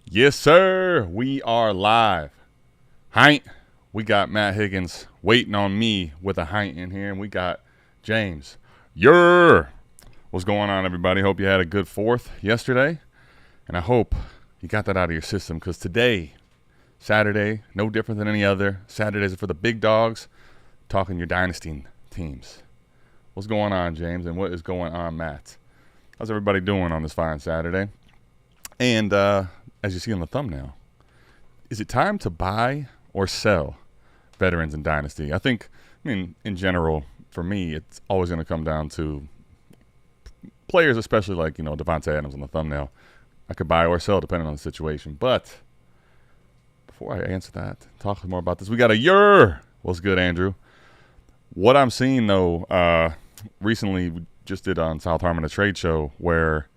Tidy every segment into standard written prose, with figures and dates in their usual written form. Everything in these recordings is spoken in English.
Yes, sir. We are live. Heint. We got Matt Higgins waiting on me with a Heint in here, and we got James. Yer. What's going on, everybody? Hope you had a good 4th yesterday, and I hope you got that out of your system because today, Saturday, no different than any other. Saturdays are for the big dogs, talking your Dynasty teams. What's going on, James, and what is going on, Matt? How's everybody doing on this fine Saturday? And as you see on the thumbnail, is it time to buy or sell veterans in Dynasty? I mean, in general, for me, it's always going to come down to players, especially like, Devontae Adams on the thumbnail. I could buy or sell depending on the situation. But before I answer that, talk more about this, we got a yer. What's good, Andrew? What I'm seeing, though, recently we just did on South Harmon a trade show where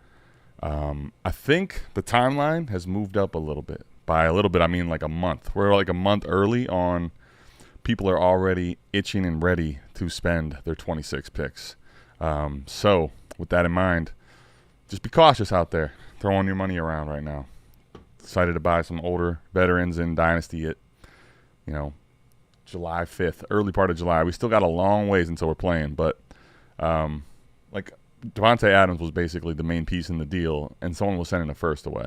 I think the timeline has moved up a little bit. By a little bit, I mean like a month. We're like a month early on. People are already itching and ready to spend their 26 picks. So with that in mind, just be cautious out there throwing your money around right now. Decided to buy some older veterans in Dynasty at, July 5th, early part of July. We still got a long ways until we're playing, but like Devontae Adams was basically the main piece in the deal, and someone was sending the first away.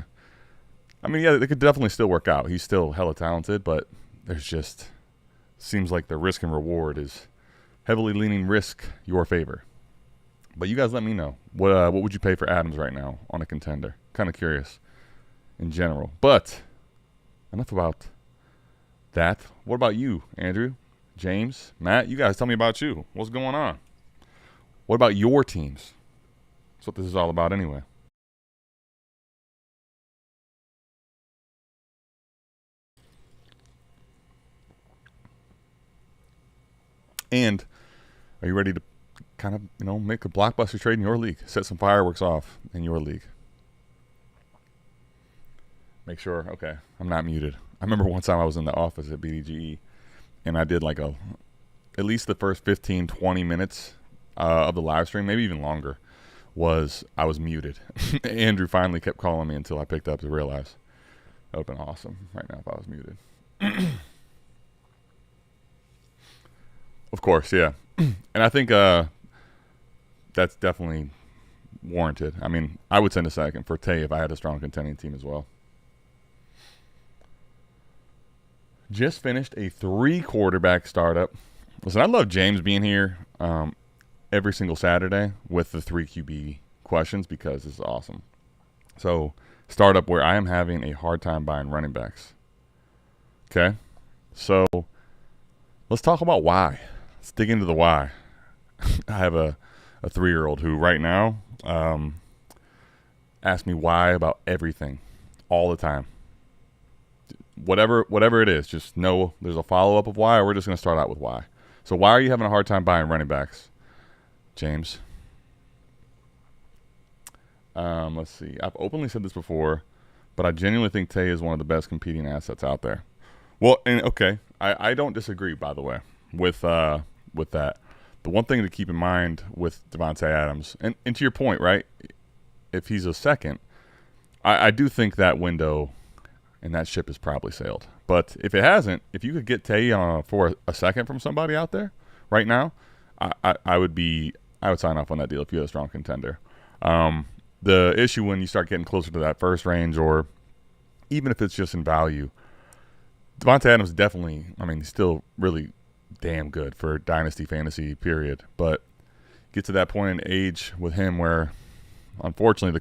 I mean, yeah, it could definitely still work out. He's still hella talented, but there's just seems like the risk and reward is heavily leaning risk your favor. But you guys let me know. What would you pay for Adams right now on a contender? Kind of curious in general. But enough about that. What about you, Andrew, James, Matt? You guys tell me about you. What's going on? What about your teams? That's what this is all about anyway. And are you ready to kind of, make a blockbuster trade in your league? Set some fireworks off in your league. Make sure, okay, I'm not muted. I remember one time I was in the office at BDGE, and I did like at least the first 15, 20 minutes of the live stream, maybe even longer, I was muted. Andrew finally kept calling me until I picked up to realize that would have been awesome right now if I was muted. Of course, yeah. And I think that's definitely warranted. I mean, I would send a second for Tay if I had a strong contending team as well. Just finished a 3-quarterback startup. Listen, I love James being here every single Saturday with the 3 QB questions because it's awesome. So, startup where I am having a hard time buying running backs. Okay? So, let's talk about why. Let's dig into the why. I have a 3-year-old who right now asks me why about everything all the time. Whatever it is, just know there's a follow-up of why, or we're just going to start out with why. So why are you having a hard time buying running backs, James? Let's see. I've openly said this before, but I genuinely think Tay is one of the best competing assets out there. Well, and okay, I don't disagree, by the way, with that. The one thing to keep in mind with Devontae Adams, and to your point, right, if he's a second, I do think that window and that ship is probably sailed. But if it hasn't, if you could get Tay for a second from somebody out there right now, I would sign off on that deal if you had a strong contender. The issue when you start getting closer to that first range, or even if it's just in value, Devontae Adams definitely, he's still really damn good for Dynasty fantasy, period. But get to that point in age with him where, unfortunately,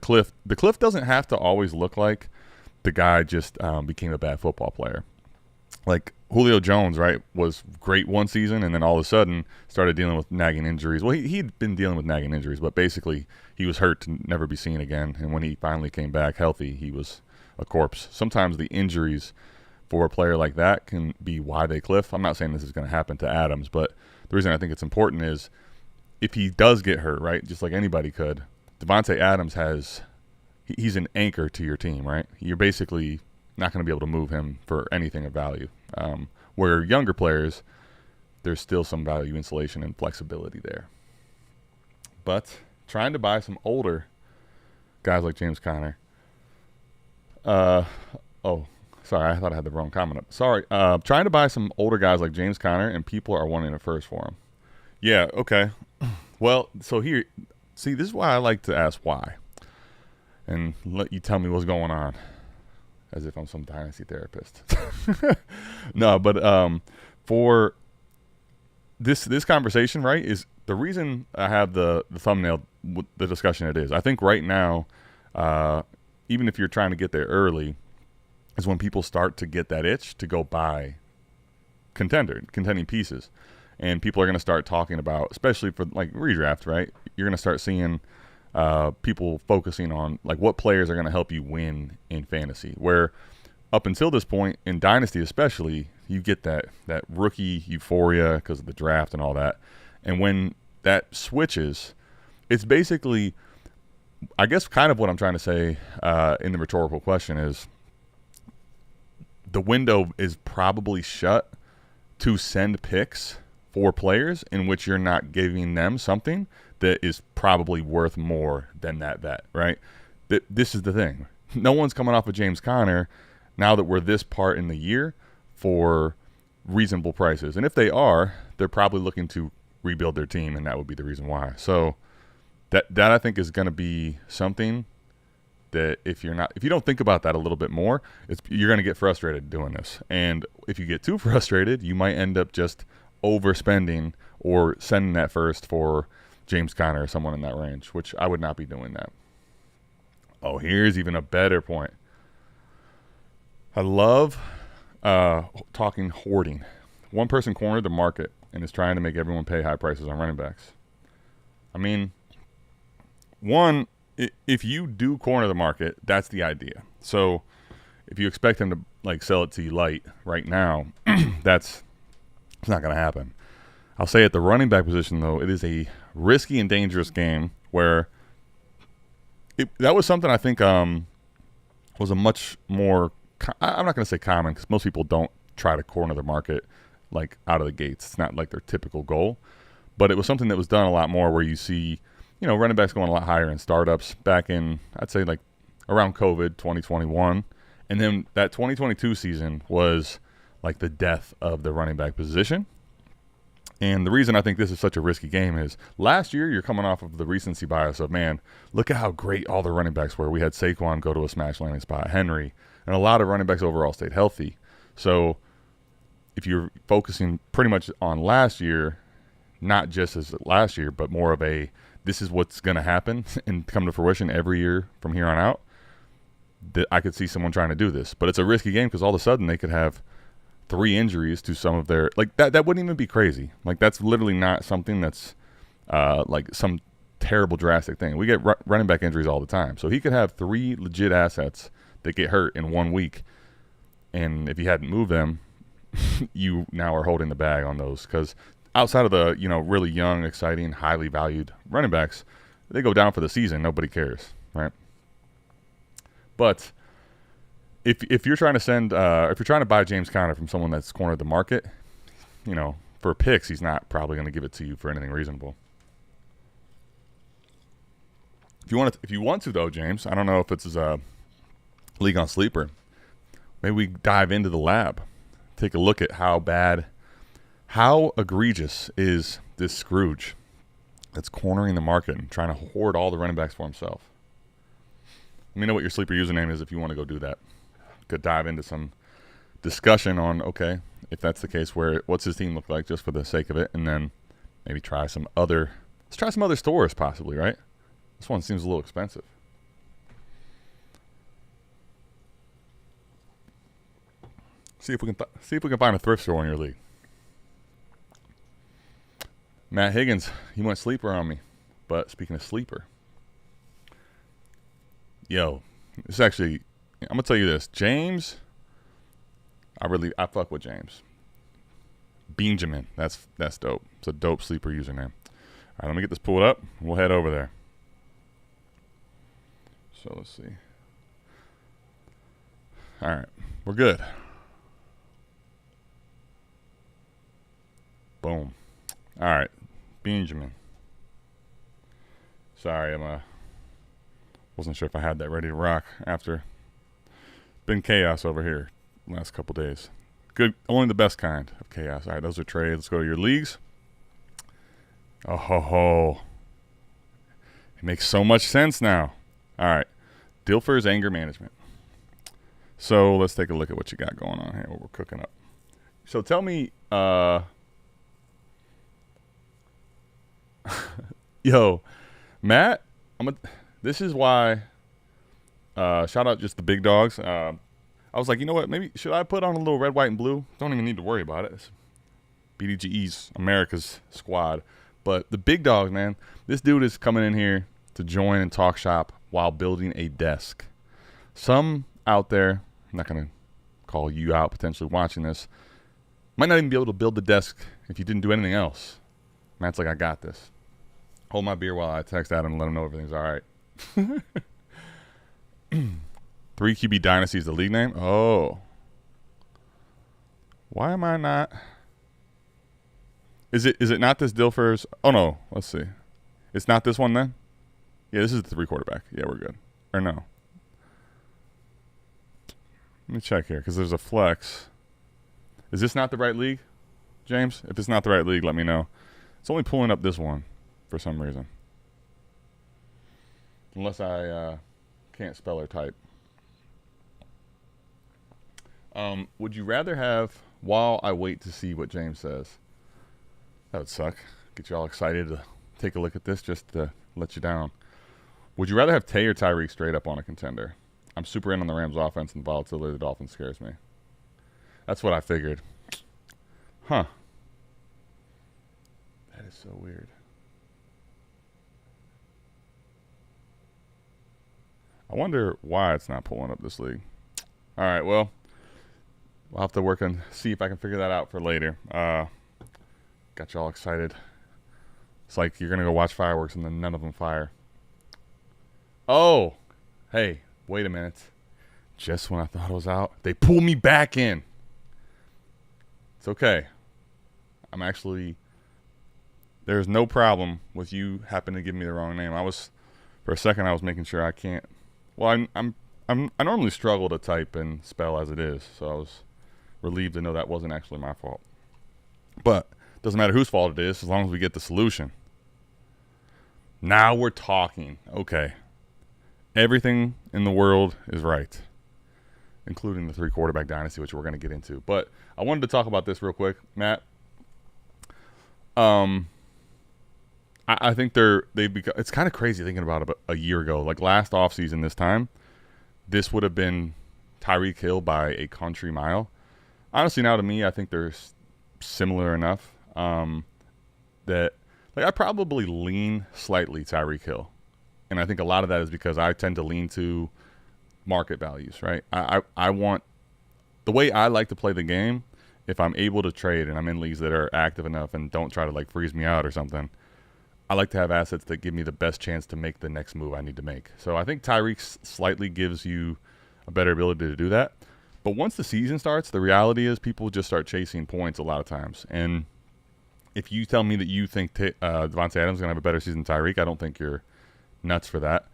the cliff doesn't have to always look like the guy just became a bad football player. Like Julio Jones, right, was great one season and then all of a sudden started dealing with nagging injuries. Well, he'd been dealing with nagging injuries, but basically he was hurt to never be seen again. And when he finally came back healthy, he was a corpse. Sometimes the injuries for a player like that can be why they cliff. I'm not saying this is going to happen to Adams, but the reason I think it's important is if he does get hurt, right, just like anybody could, Devontae Adams he's an anchor to your team, right? You're basically not going to be able to move him for anything of value. Where younger players, there's still some value, insulation, and flexibility there. But trying to buy some older guys like James Conner, Oh, sorry, I thought I had the wrong comment up. Sorry. Trying to buy some older guys like James Conner, and people are wanting a first for him. Yeah. Okay. Well, so here, see, this is why I like to ask why, and let you tell me what's going on, as if I'm some dynasty therapist. No, but for this conversation, right, is the reason I have the thumbnail, the discussion it is. I think right now, even if you're trying to get there early, is when people start to get that itch to go buy contending pieces. And people are going to start talking about, especially for like redraft, right? You're going to start seeing people focusing on like what players are going to help you win in fantasy. Where up until this point in Dynasty especially, you get that rookie euphoria because of the draft and all that. And when that switches, it's basically, I guess kind of what I'm trying to say in the rhetorical question is the window is probably shut to send picks for players in which you're not giving them something that is probably worth more than that vet, right? This is the thing. No one's coming off of James Conner now that we're this part in the year for reasonable prices. And if they are, they're probably looking to rebuild their team, and that would be the reason why. So that I think is going to be something that if you don't think about that a little bit more, you're going to get frustrated doing this. And if you get too frustrated, you might end up just overspending or sending that first for James Conner or someone in that range, which I would not be doing that. Oh, here's even a better point. I love talking hoarding. One person cornered the market and is trying to make everyone pay high prices on running backs. I mean, one, if you do corner the market, that's the idea. So if you expect them to like sell it to you light right now, it's not going to happen. I'll say at the running back position, though, it is a risky and dangerous game where that was something I think was a much more, I'm not going to say common because most people don't try to corner the market like out of the gates. It's not like their typical goal. But it was something that was done a lot more where you see, running backs going a lot higher in startups back in, I'd say like around COVID 2021. And then that 2022 season was like the death of the running back position. And the reason I think this is such a risky game is last year you're coming off of the recency bias of, man, look at how great all the running backs were. We had Saquon go to a smash landing spot, Henry, and a lot of running backs overall stayed healthy. So if you're focusing pretty much on last year, not just as last year, but more of a this is what's going to happen and come to fruition every year from here on out, I could see someone trying to do this. But it's a risky game because all of a sudden they could have 3 injuries to some of their – like that wouldn't even be crazy. Like that's literally not something that's like some terrible drastic thing. We get running back injuries all the time. So he could have 3 legit assets that get hurt in 1 week. And if you hadn't moved them, you now are holding the bag on those because outside of the really young, exciting, highly valued running backs, they go down for the season. Nobody cares, right? But – If you're trying to if you're trying to buy James Conner from someone that's cornered the market, for picks, he's not probably going to give it to you for anything reasonable. If you want to though, James, I don't know if it's a league on sleeper. Maybe we dive into the lab, take a look at how egregious is this Scrooge that's cornering the market and trying to hoard all the running backs for himself. Let me know what your sleeper username is if you want to go do that. Could dive into some discussion on, okay, if that's the case, what's his team look like just for the sake of it, and then maybe let's try some other stores possibly, right? This one seems a little expensive. See if we can find a thrift store in your league. Matt Higgins, he went sleeper on me. But speaking of sleeper, it's actually, I'm gonna tell you this, James. I fuck with James. Benjamin, that's dope. It's a dope sleeper username. All right, let me get this pulled up. We'll head over there. So let's see. All right, we're good. Boom. All right, Benjamin. Sorry, wasn't sure if I had that ready to rock after been chaos over here last couple days. Good, only the best kind of chaos. All right, those are trades. Let's go to your leagues. Oh ho ho! It makes so much sense now. All right, Dilfer's anger management. So let's take a look at what you got going on here. What we're cooking up. So tell me, yo, Matt. This is why. Shout out just the big dogs. I was like, you know what? Maybe should I put on a little red, white, and blue? Don't even need to worry about it. It's BDGE's America's squad. But the big dogs, man. This dude is coming in here to join and talk shop while building a desk. Some out there, I'm not going to call you out potentially watching this, might not even be able to build the desk if you didn't do anything else. Matt's like, I got this. Hold my beer while I text Adam and let him know everything's all right. 3QB Dynasty is the league name? Oh. Why am I not? Is it not this Dilfer's? Oh, no. Let's see. It's not this one then? Yeah, this is the 3 quarterback. Yeah, we're good. Or no. Let me check here because there's a flex. Is this not the right league, James? If it's not the right league, let me know. It's only pulling up this one for some reason. Unless I can't spell or type. Would you rather have, while I wait to see what James says, that would suck. Get you all excited to take a look at this just to let you down. Would you rather have Tay or Tyreek straight up on a contender? I'm super in on the Rams offense, and the volatility of the Dolphins scares me. That's what I figured. Huh. That is so weird. I wonder why it's not pulling up this league. All right, well, we'll have to work and see if I can figure that out for later. Got you all excited. It's like you're going to go watch fireworks and then none of them fire. Oh, hey, wait a minute. Just when I thought it was out, they pulled me back in. It's okay. I'm actually, there's no problem with you happening to give me the wrong name. For a second, I was making sure I can't. Well, I normally struggle to type and spell as it is, so I was relieved to know that wasn't actually my fault. But it doesn't matter whose fault it is as long as we get the solution. Now we're talking. Okay. Everything in the world is right, including the 3 quarterback dynasty, which we're going to get into. But I wanted to talk about this real quick, Matt. I think they've become. It's kind of crazy thinking about it. A year ago, like last offseason, this time, this would have been Tyreek Hill by a country mile. Honestly, now to me, I think they're similar enough that like I probably lean slightly Tyreek Hill, and I think a lot of that is because I tend to lean to market values. Right? I want the way I like to play the game. If I'm able to trade and I'm in leagues that are active enough and don't try to like freeze me out or something, I like to have assets that give me the best chance to make the next move I need to make. So I think Tyreek slightly gives you a better ability to do that. But once the season starts, the reality is people just start chasing points a lot of times. And if you tell me that you think Devontae Adams is going to have a better season than Tyreek, I don't think you're nuts for that.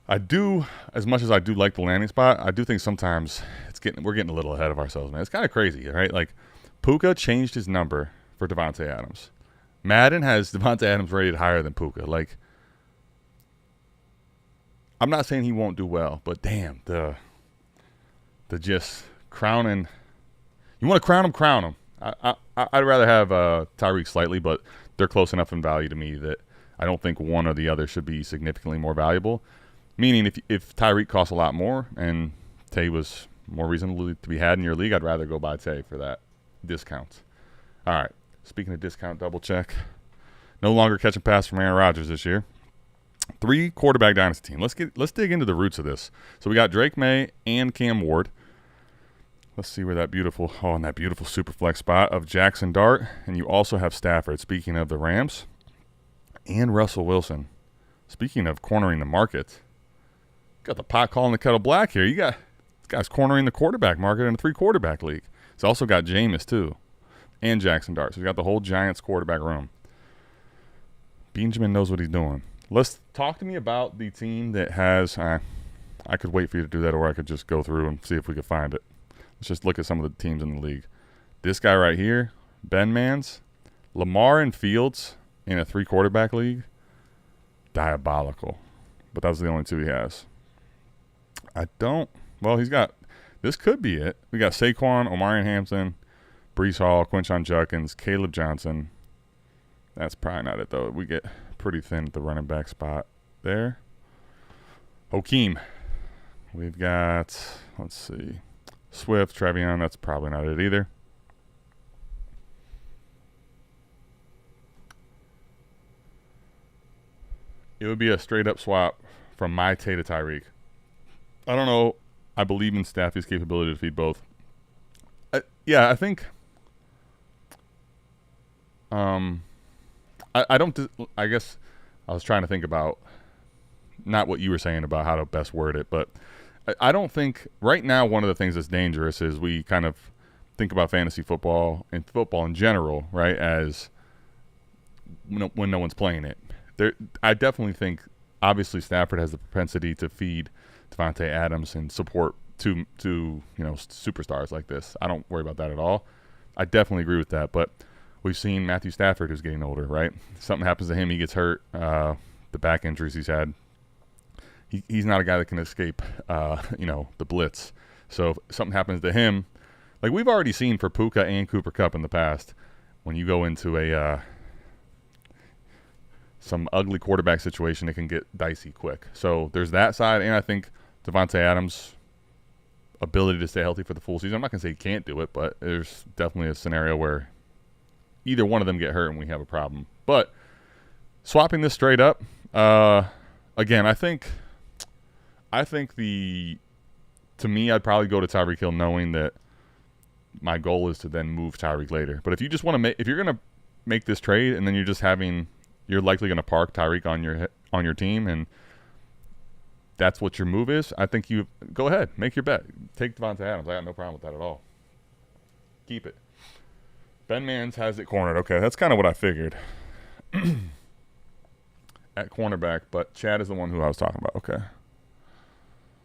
I do, as much as I do like the landing spot, I do think sometimes we're getting a little ahead of ourselves, man. It's kind of crazy, right? Like Puka changed his number for Devontae Adams. Madden has Devontae Adams rated higher than Puka. Like, I'm not saying he won't do well, but damn, the just crowning. You want to crown him. I'd rather have Tyreek slightly, but they're close enough in value to me that I don't think one or the other should be significantly more valuable. Meaning, if Tyreek costs a lot more and Tay was more reasonably to be had in your league, I'd rather go buy Tay for that discount. All right. Speaking of discount, double check. No longer catching pass from Aaron Rodgers this year. 3 quarterback dynasty team. Let's dig into the roots of this. So we got Drake May and Cam Ward. Let's see where that beautiful super flex spot of Jackson Dart, and you also have Stafford. Speaking of the Rams, and Russell Wilson. Speaking of cornering the market, got the pot calling the kettle black here. You got this guy's cornering the quarterback market in a 3 quarterback league. He's also got Jameis too. And Jackson Dart. So he's got the whole Giants quarterback room. Benjamin knows what he's doing. Let's talk to me about the team that has I could wait for you to do that, or I could just go through and see if we could find it. Let's just look at some of the teams in the league. This guy right here, Ben Mans, Lamar and Fields in a 3-quarterback league, diabolical. But that's the only 2 he has. He's got, this could be it. We got Saquon, Omarion Hampton, Breece Hall, Quinshon Judkins, Caleb Johnson. That's probably not it, though. We get pretty thin at the running back spot there. Hakeem. We've got, let's see, Swift, Trevion. That's probably not it either. It would be a straight-up swap from my Tay to Tyreek. I don't know. I believe in Staffy's capability to feed both. I think I guess I was trying to think about not what you were saying about how to best word it, but I don't think right now one of the things that's dangerous is we kind of think about fantasy football and football in general, right, as when no one's playing it. I definitely think obviously Stafford has the propensity to feed Devontae Adams and support two superstars like this. I don't worry about that at all. I definitely agree with that, but we've seen Matthew Stafford who's getting older, right? Something happens to him, he gets hurt. The back injuries he's had. He's not a guy that can escape, the blitz. So if something happens to him, like we've already seen for Puka and Cooper Kupp in the past, when you go into some ugly quarterback situation, it can get dicey quick. So there's that side, and I think Devontae Adams' ability to stay healthy for the full season. I'm not going to say he can't do it, but there's definitely a scenario where either one of them get hurt and we have a problem. But swapping this straight up, again, I think to me, I'd probably go to Tyreek Hill knowing that my goal is to then move Tyreek later. But if you just want to if you're going to make this trade and then you're likely going to park Tyreek on your team, and that's what your move is, I think you go ahead, make your bet. Take Devontae Adams. I got no problem with that at all. Keep it. Ben Mans has it cornered. Okay, that's kind of what I figured. At cornerback, but Chad is the one who I was talking about. Okay.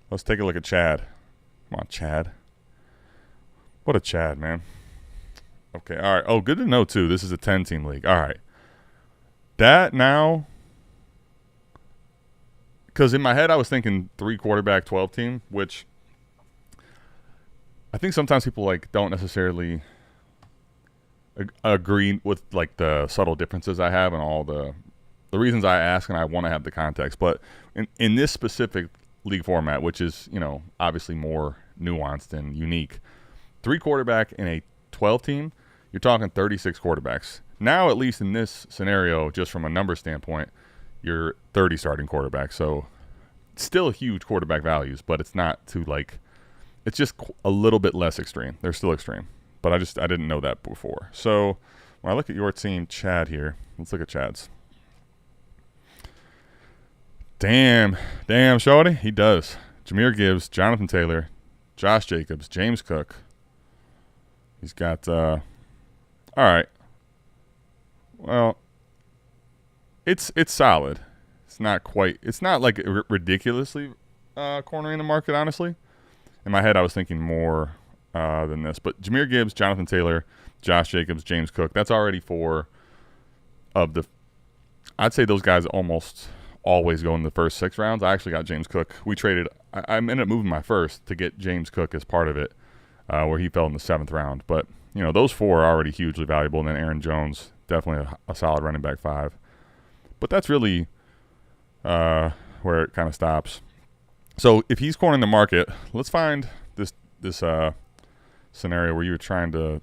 Let's take a look at Chad. Come on, Chad. What a Chad, man. Okay, all right. Oh, good to know, too. This is a 10-team league. All right. That now, because in my head I was thinking 3-quarterback 12-team, which I think sometimes people don't necessarily agree with the subtle differences I have and all the reasons I ask, and I want to have the context. But in this specific league format, which is obviously more nuanced and unique, 3-quarterback in a 12-team, you're talking 36 quarterbacks. Now, at least in this scenario, just from a number standpoint, you're 30 starting quarterbacks. So still huge quarterback values, but it's not too it's just a little bit less extreme. They're still extreme, but I didn't know that before. So when I look at your team, Chad here, let's look at Chad's. Damn, shorty, he does. Jahmyr Gibbs, Jonathan Taylor, Josh Jacobs, James Cook. He's got, all right. Well, it's solid. It's not ridiculously cornering the market, honestly. In my head, I was thinking more than this. But Jahmyr Gibbs, Jonathan Taylor, Josh Jacobs, James Cook, that's already 4 of the – I'd say those guys almost always go in the first 6 rounds. I actually got James Cook. We traded – I ended up moving my first to get James Cook as part of it, where he fell in the 7th round. But, those 4 are already hugely valuable. And then Aaron Jones, definitely a solid running back 5. But that's really where it kind of stops. So if he's cornering the market, let's find this scenario where you were trying to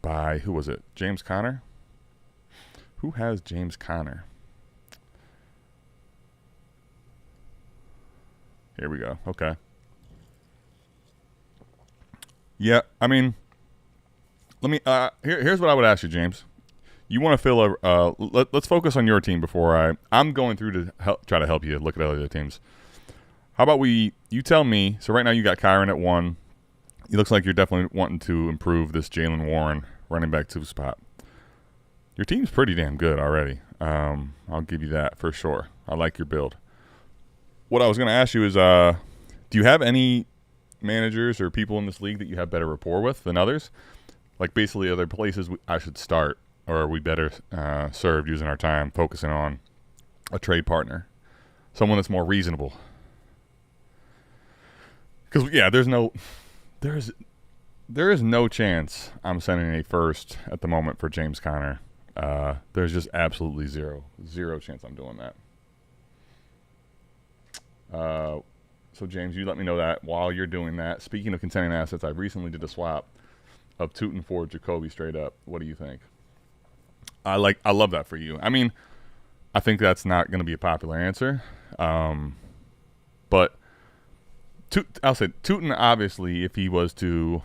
buy, who was it? James Conner? Who has James Conner? Here we go. Okay. Yeah, I mean, let me. Here's what I would ask you, James. You want to fill a? Let's focus on your team before I'm going through to try to help you look at other teams. How about you tell me? So right now you got Kyron at 1. It looks like you're definitely wanting to improve this Jaylen Warren running back 2 spot. Your team's pretty damn good already. I'll give you that for sure. I like your build. What I was going to ask you is, do Do you have any managers or people in this league that you have better rapport with than others? Like basically other places I should start, or are we better served using our time focusing on a trade partner, someone that's more reasonable? Because yeah, there is no chance I'm sending a first at the moment for James Conner. There's just absolutely zero chance I'm doing that. So James, you let me know that while you're doing that. Speaking of contending assets, I recently did a swap of Tootin for Jacoby straight up. What do you think? I love that for you. I mean, I think that's not going to be a popular answer, but I'll say Tootin, obviously, if he was to,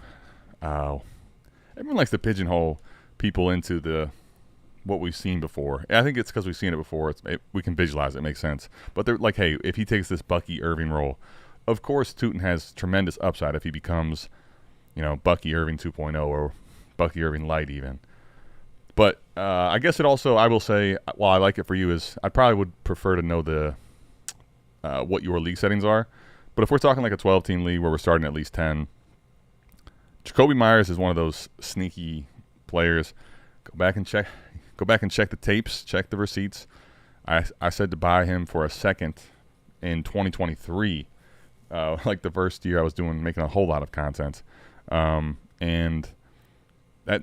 everyone likes to pigeonhole people into what we've seen before. I think it's because we've seen it before. We can visualize it. It makes sense. But they're like, hey, if he takes this Bucky Irving role, of course Tootin has tremendous upside if he becomes, Bucky Irving 2.0 or Bucky Irving light even. But I guess I will say, while I like it for you, is I probably would prefer to know what your league settings are. But if we're talking like a 12-team league where we're starting at least 10, Jacoby Myers is one of those sneaky players. Go back and check the tapes, check the receipts. I said to buy him for a second in 2023, like the first year I was making a whole lot of content, and that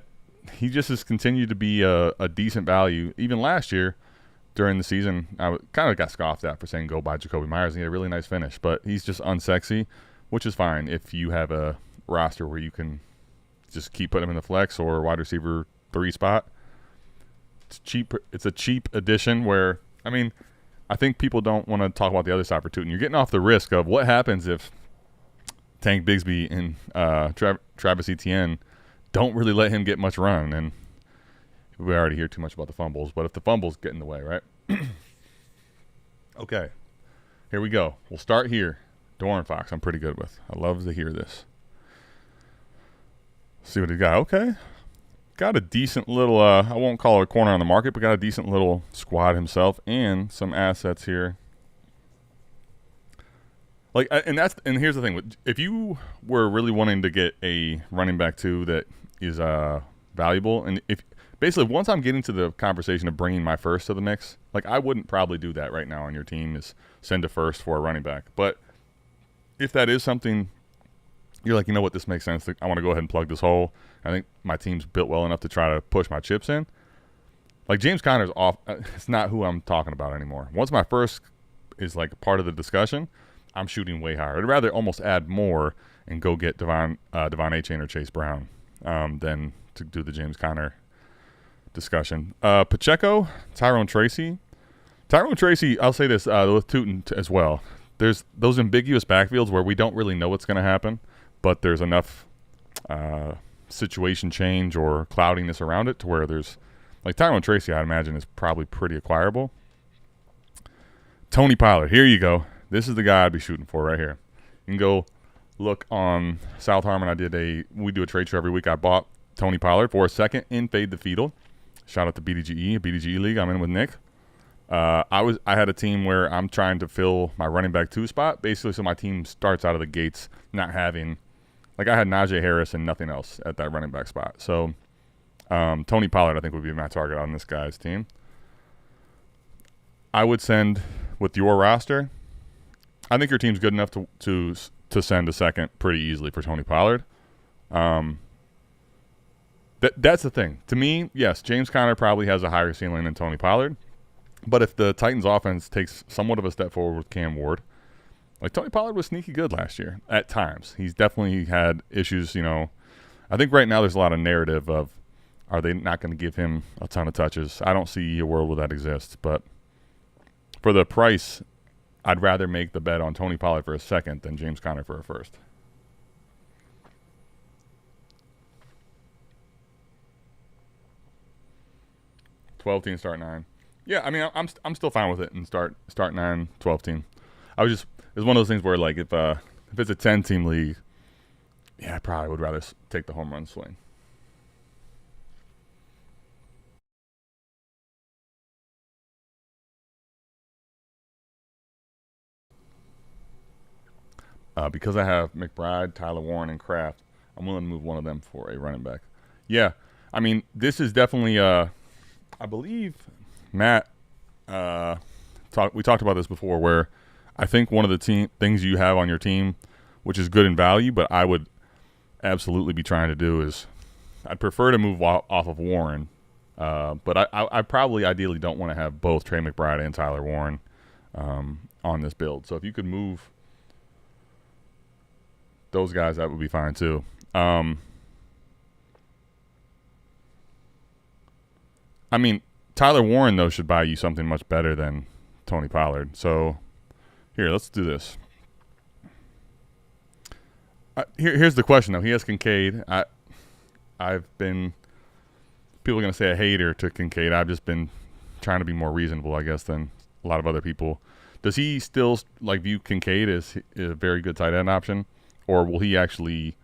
he just has continued to be a decent value. Even last year during the season, I kind of got scoffed at for saying go buy Jacoby Myers, and he had a really nice finish, but he's just unsexy, which is fine if you have a roster where you can just keep putting him in the flex or wide receiver 3 spot. It's cheap. It's a cheap addition where, I mean, I think people don't want to talk about the other side for Tootin. You're getting off the risk of what happens if Tank Bigsby and Travis Etienne don't really let him get much run. And we already hear too much about the fumbles, but if the fumbles get in the way, right? Okay, here we go. We'll start here. Doran Fox, I'm pretty good with. I love to hear this. See what he got. Okay. Got a decent little, I won't call it a corner on the market, but got a decent little squad himself and some assets here. And here's the thing. If you were really wanting to get a running back too that is valuable, and if basically once I'm getting to the conversation of bringing my first to the mix, like I wouldn't probably do that right now on your team is send a first for a running back. But if that is something you're like, you know what, this makes sense. I want to go ahead and plug this hole. I think my team's built well enough to try to push my chips in. Like James Conner's off. It's not who I'm talking about anymore. Once my first is like part of the discussion, I'm shooting way higher. I'd rather almost add more and go get Devon Achane or Chase Brown than to do the James Conner discussion. Pacheco, Tyrone Tracy. I'll say this with Tootin as well. There's those ambiguous backfields where we don't really know what's going to happen, but there's enough situation change or cloudiness around it to where there's like Tyrone Tracy, I'd imagine, is probably pretty acquirable. Tony Pollard, here you go. This is the guy I'd be shooting for right here. You can go look on South Harmon. We do a trade show every week. I bought Tony Pollard for a second in Fade the Fetal. Shout out to BDGE, a BDGE league I'm in with Nick. I had a team where I'm trying to fill my running back 2 spot, basically, so my team starts out of the gates not having, like I had Najee Harris and nothing else at that running back spot. So Tony Pollard, I think, would be my target on this guy's team. I would send with your roster. I think your team's good enough to send a second pretty easily for Tony Pollard. That's the thing. To me, yes, James Conner probably has a higher ceiling than Tony Pollard. But if the Titans offense takes somewhat of a step forward with Cam Ward, like Tony Pollard was sneaky good last year at times. He's definitely had issues, I think right now there's a lot of narrative of, are they not going to give him a ton of touches? I don't see a world where that exists. But for the price, I'd rather make the bet on Tony Pollard for a second than James Conner for a first. $12 start 9. Yeah, I mean, I'm still fine with it and start 9, 12 team. It's one of those things where like if it's a 10-team league, yeah, I probably would rather take the home run swing. Because I have McBride, Tyler Warren, and Kraft, I'm willing to move one of them for a running back. Yeah, I mean, this is definitely, I believe, Matt, we talked about this before, where I think one of the things you have on your team, which is good in value, but I would absolutely be trying to do is, I'd prefer to move off of Warren, but I probably ideally don't want to have both Trey McBride and Tyler Warren on this build. So if you could move those guys, that would be fine too. I mean, Tyler Warren, though, should buy you something much better than Tony Pollard. So here, let's do this. Here's the question, though. He has Kincaid. I've been – people are going to say a hater to Kincaid. I've just been trying to be more reasonable, I guess, than a lot of other people. Does he still view Kincaid as a very good tight end option? Or will he actually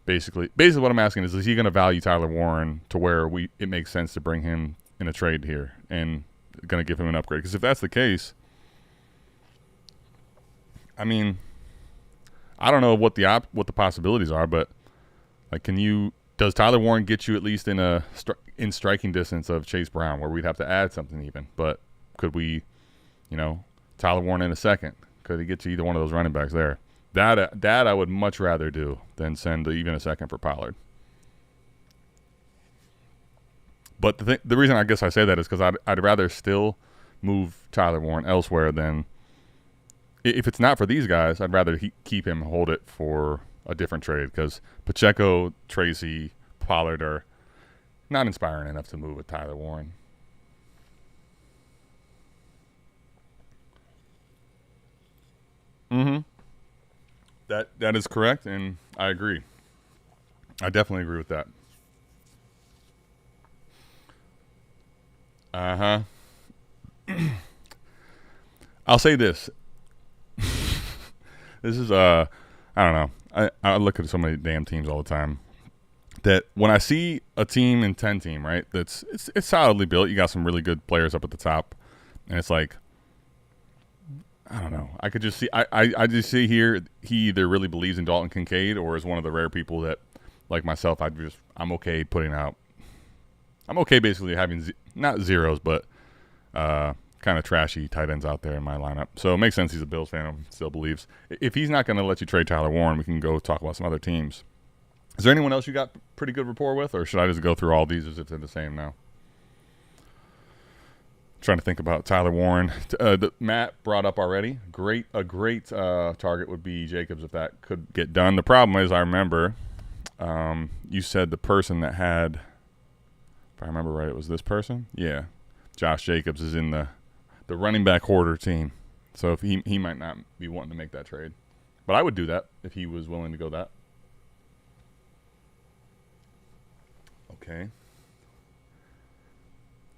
basically what I'm asking is he going to value Tyler Warren to where it makes sense to bring him in a trade here and going to give him an upgrade? Because if that's the case, I mean, I don't know what the possibilities are, but does Tyler Warren get you at least in striking distance of Chase Brown, where we'd have to add something even? But could we, Tyler Warren in a second? Could he get you either one of those running backs there? That I would much rather do than send even a second for Pollard. But the reason I guess I say that is because I'd rather still move Tyler Warren elsewhere than if it's not for these guys. I'd rather keep him, hold it for a different trade, because Pacheco, Tracy, Pollard are not inspiring enough to move with Tyler Warren. Mm-hmm. That is correct, and I agree. I definitely agree with that. Uh-huh. I'll say this. This is I don't know. I look at so many damn teams all the time that when I see a team in 10 team, right, it's solidly built, you got some really good players up at the top, and it's like, I don't know. I could just see I just see here he either really believes in Dalton Kincaid or is one of the rare people that, like myself, I'm okay basically having not zeros, but kind of trashy tight ends out there in my lineup. So it makes sense he's a Bills fan. Still believes. If he's not going to let you trade Tyler Warren, we can go talk about some other teams. Is there anyone else you got pretty good rapport with, or should I just go through all these as if they're the same now? Trying to think about Tyler Warren. Matt brought up already. A great target would be Jacobs if that could get done. The problem is, I remember you said the person that had, if I remember right, it was this person. Yeah, Josh Jacobs is in the running back hoarder team, so if he might not be wanting to make that trade, but I would do that if he was willing to go that. Okay.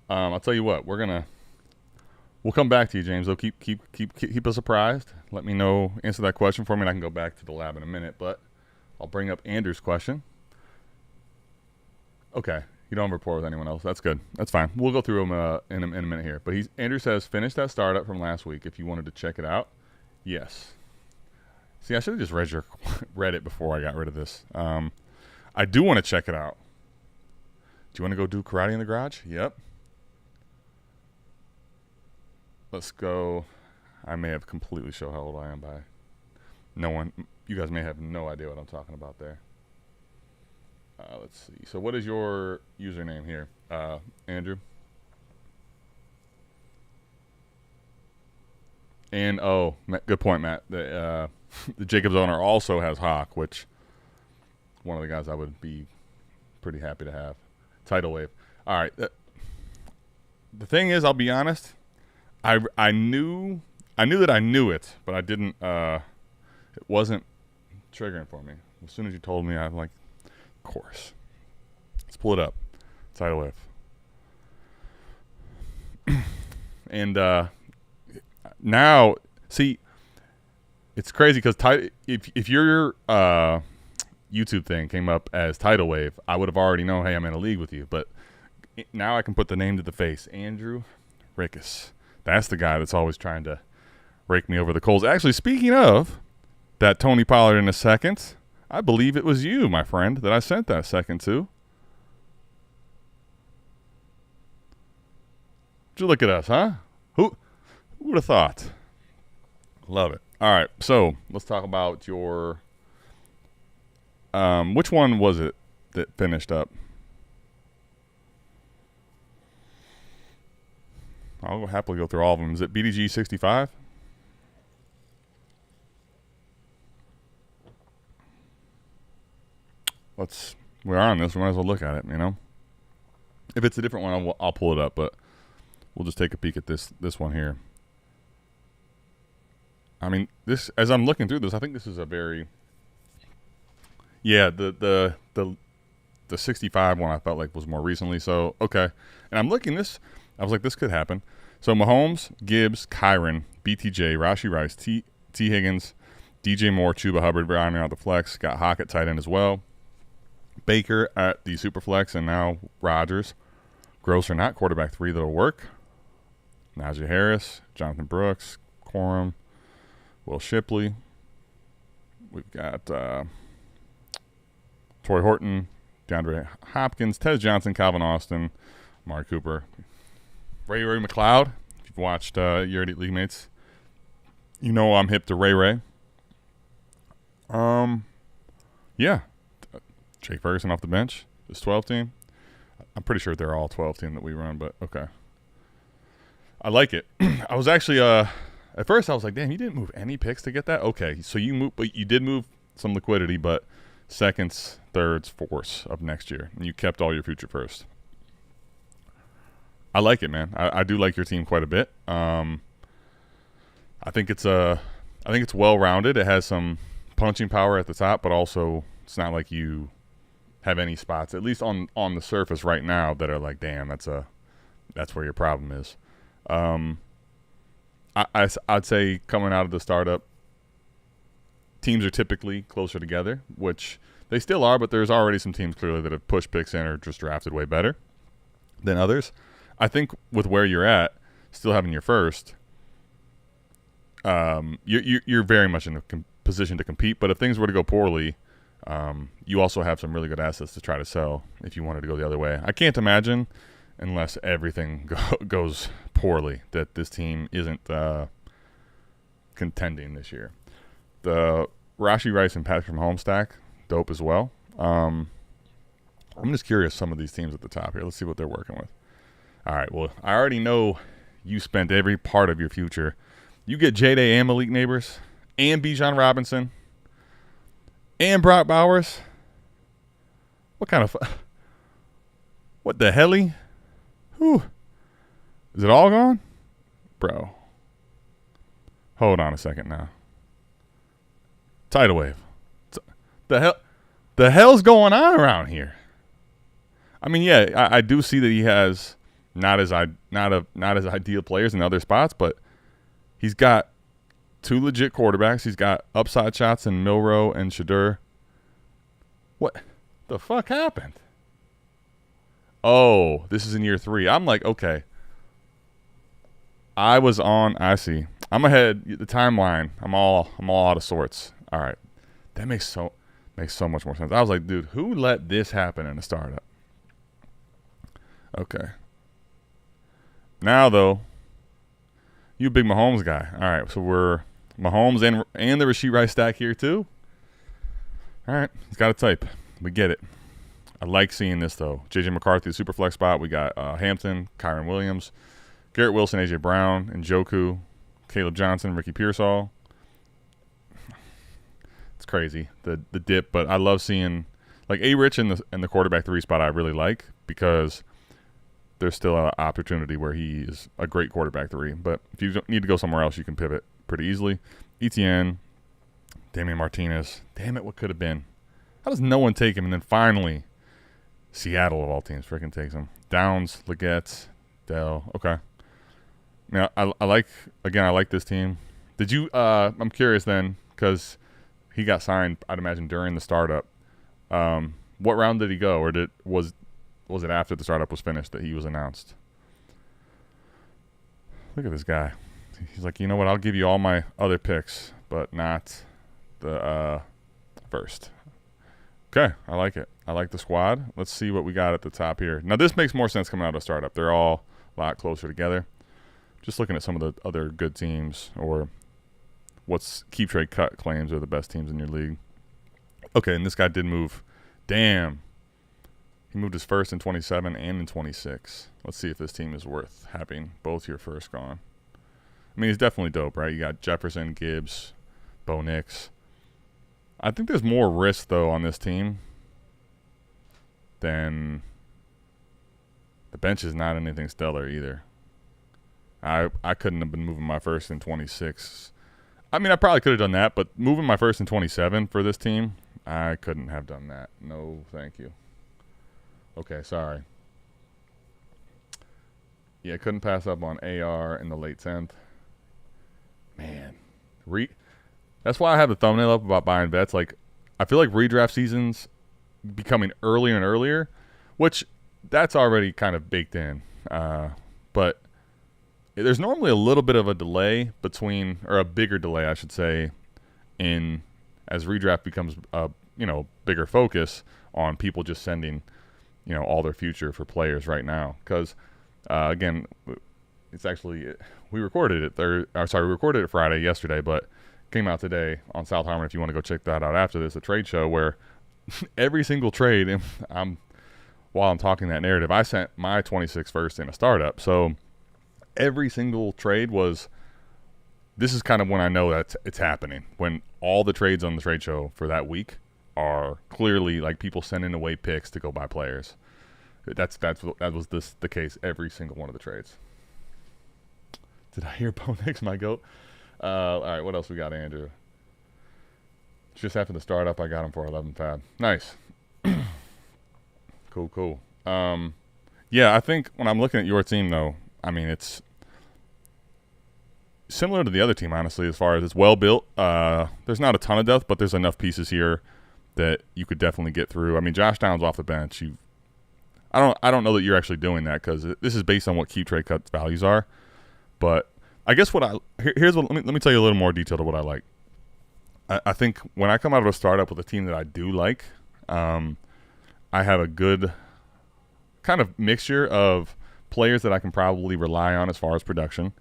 I'll tell you what, we'll come back to you, James. Though keep us surprised. Let me know, answer that question for me, and I can go back to the lab in a minute. But I'll bring up Andrew's question. Okay, you don't have rapport with anyone else. That's good. That's fine. We'll go through them in a minute here. But Andrew says, finish that startup from last week if you wanted to check it out. Yes. See, I should have just read it before I got rid of this. I do want to check it out. Do you want to go do karate in the garage? Yep. Let's go. I may have completely shown how old I am by no one. You guys may have no idea what I'm talking about there. Let's see. So what is your username here, Andrew? And, good point, Matt. The Jacobs owner also has Hawk, which one of the guys I would be pretty happy to have. Tidal Wave. All right. The thing is, I'll be honest, I knew that I knew it, but I didn't. It wasn't triggering for me. As soon as you told me, I'm like, of course. Let's pull it up. Tidal Wave. And now, see, it's crazy because if your YouTube thing came up as Tidal Wave, I would have already known, hey, I'm in a league with you. But now I can put the name to the face. Andrew Rickus. That's the guy that's always trying to rake me over the coals. Actually, speaking of, that Tony Pollard in a second. I believe it was you, my friend, that I sent that second to. Would you look at us, huh? Who would have thought? Love it. All right, so let's talk about your. Which one was it that finished up? I'll happily go through all of them. Is it BDGE 65? We are on this. We might as well look at it, you know? If it's a different one, I'll pull it up, but we'll just take a peek at this one here. I mean, this, as I'm looking through this, I think this is a very, yeah, the 65 one I felt like was more recently. So, okay. And I'm looking this, I was like, this could happen. So Mahomes, Gibbs, Kyron, BTJ, Rashee Rice, T. Higgins, DJ Moore, Chuba Hubbard rounding out the flex. Got Hawk at tight end as well. Baker at the super flex, and now Rodgers. Gross or not, quarterback 3 that'll work. Najee Harris, Jonathan Brooks, Corum, Will Shipley. We've got Troy Horton, DeAndre Hopkins, Tez Johnson, Calvin Austin, Amari Cooper, Ray McLeod. If you've watched your Elite League Mates, you know I'm hip to Ray. Yeah. Jake Ferguson off the bench. This 12 team. I'm pretty sure they're all 12 team that we run, but okay. I like it. I was actually at first I was like, damn, you didn't move any picks to get that? Okay, so you moved, but you did move some liquidity, but seconds, thirds, fourths of next year, and you kept all your future first. I like it, man. I do like your team quite a bit. I think it's well rounded. It has some punching power at the top, but also it's not like you have any spots, at least on the surface right now, that are like, damn, that's where your problem is. I'd say coming out of the startup, teams are typically closer together, which they still are, but there's already some teams clearly that have pushed picks in or just drafted way better than others. I think with where you're at, still having your first, you're very much in a position to compete. But if things were to go poorly, you also have some really good assets to try to sell if you wanted to go the other way. I can't imagine, unless everything goes poorly, that this team isn't contending this year. The Rashee Rice and Patrick Mahomes stack, dope as well. I'm just curious, some of these teams at the top here. Let's see what they're working with. All right, well, I already know you spent every part of your future. You get J-Day and Malik Neighbors and Bijan Robinson and Brock Bowers. What kind of what the helly? Whew. Is it all gone? Bro. Hold on a second now. Tidal wave. The hell's going on around here? I mean, yeah, I do see that he has not as ideal players in other spots, but he's got 2 legit quarterbacks. He's got upside shots in Milroe and Shadur. What the fuck happened? Oh, this is in year 3. I'm like, okay. I see. I'm ahead. The timeline. I'm all out of sorts. All right. That makes so much more sense. I was like, dude, who let this happen in a startup? Okay. Now, though, you a big Mahomes guy. All right, so we're Mahomes and the Rashee Rice stack here, too. All right, he's got a type. We get it. I like seeing this, though. J.J. McCarthy, the super flex spot. We got Hampton, Kyron Williams, Garrett Wilson, A.J. Brown, Njoku, Caleb Johnson, Ricky Pearsall. It's crazy, the dip, but I love seeing, like, A-Rich in the quarterback 3 spot I really like, because there's still an opportunity where he is a great quarterback 3. But if you need to go somewhere else, you can pivot pretty easily. ETN, Damian Martinez. Damn it, what could have been? How does no one take him? And then finally, Seattle of all teams freaking takes him. Downs, Leggett, Dell. Okay. Now, I like this team. Did you I'm curious then, because he got signed, I'd imagine, during the startup. What round did he go, or was it after the startup was finished that he was announced? Look at this guy. He's like, you know what? I'll give you all my other picks, but not the first. Okay, I like it. I like the squad. Let's see what we got at the top here. Now, this makes more sense coming out of startup. They're all a lot closer together. Just looking at some of the other good teams, or what's Keep Trade Cut claims are the best teams in your league. Okay, and this guy did move. Damn. He moved his first in 27 and in 26. Let's see if this team is worth having both your first gone. I mean, he's definitely dope, right? You got Jefferson, Gibbs, Bo Nix. I think there's more risk, though, on this team than the bench is not anything stellar either. I couldn't have been moving my first in 26. I mean, I probably could have done that, but moving my first in 27 for this team, I couldn't have done that. No, thank you. Okay, sorry. Yeah, couldn't pass up on AR in the late 10th. Man. That's why I have the thumbnail up about buying vets. Like, I feel like redraft season's becoming earlier and earlier, which that's already kind of baked in. But there's normally a little bit of a delay between, or a bigger delay, I should say, in as redraft becomes a bigger focus on people just sending all their future for players right now. Because again, it's actually we recorded it Friday yesterday, but came out today on South Harmon. If you want to go check that out after this, a trade show where every single trade, and while I'm talking that narrative, I sent my 26 first in a startup. So every single trade this is kind of when I know that it's happening, when all the trades on the trade show for that week are clearly like people sending away picks to go buy players. That was the case every single one of the trades. Did I hear Bo Nix, my goat? All right, what else we got, Andrew? Just after the startup, I got him for 11 fab. Nice. Cool. Yeah, I think when I'm looking at your team, though, I mean, it's similar to the other team, honestly, as far as it's well built. There's not a ton of depth, but there's enough pieces here that you could definitely get through. I mean, Josh Downs off the bench. I don't know that you're actually doing that because this is based on what Keep Trade Cut's values are. But I guess let me tell you a little more detail to what I like. I think when I come out of a startup with a team that I do like, I have a good kind of mixture of players that I can probably rely on as far as production,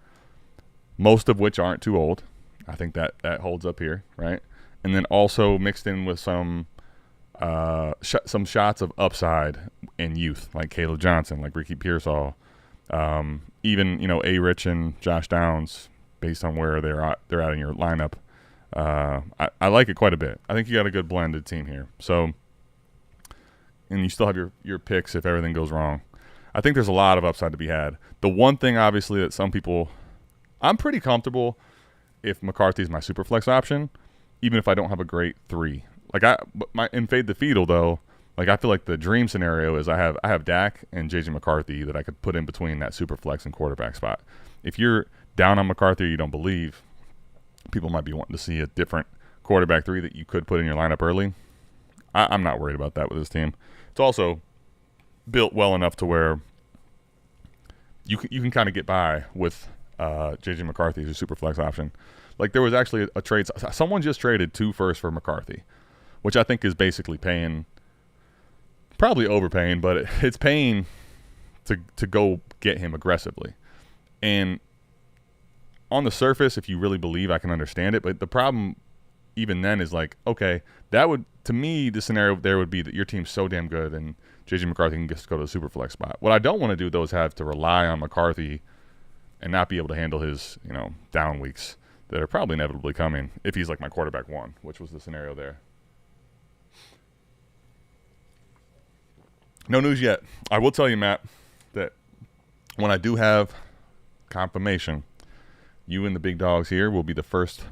most of which aren't too old. I think that holds up here, right? And then also mixed in with some shots of upside and youth, like Caleb Johnson, like Ricky Pearsall, even A. Rich and Josh Downs, based on where they're at in your lineup. I like it quite a bit. I think you got a good blended team here. So, and you still have your picks if everything goes wrong. I think there's a lot of upside to be had. The one thing, obviously, that some people, I'm pretty comfortable if McCarthy's my super flex option, even if I don't have a great 3. In Fade the Fetal, though, like I feel like the dream scenario is I have Dak and JJ McCarthy that I could put in between that super flex and quarterback spot. If you're down on McCarthy or you don't believe, people might be wanting to see a different quarterback 3 that you could put in your lineup early. I'm not worried about that with this team. It's also built well enough to where you can kind of get by with JJ McCarthy as a super flex option. Like there was actually a trade. Someone just traded 2 firsts for McCarthy, which I think is basically probably overpaying, but it's paying to go get him aggressively. And on the surface, if you really believe, I can understand it. But the problem even then is like, okay, to me, the scenario there would be that your team's so damn good and JJ McCarthy can just go to the super flex spot. What I don't want to do, though, is have to rely on McCarthy and not be able to handle his, down weeks that are probably inevitably coming if he's like my quarterback 1, which was the scenario there. No news yet. I will tell you, Matt, that when I do have confirmation, you and the big dogs here will be the first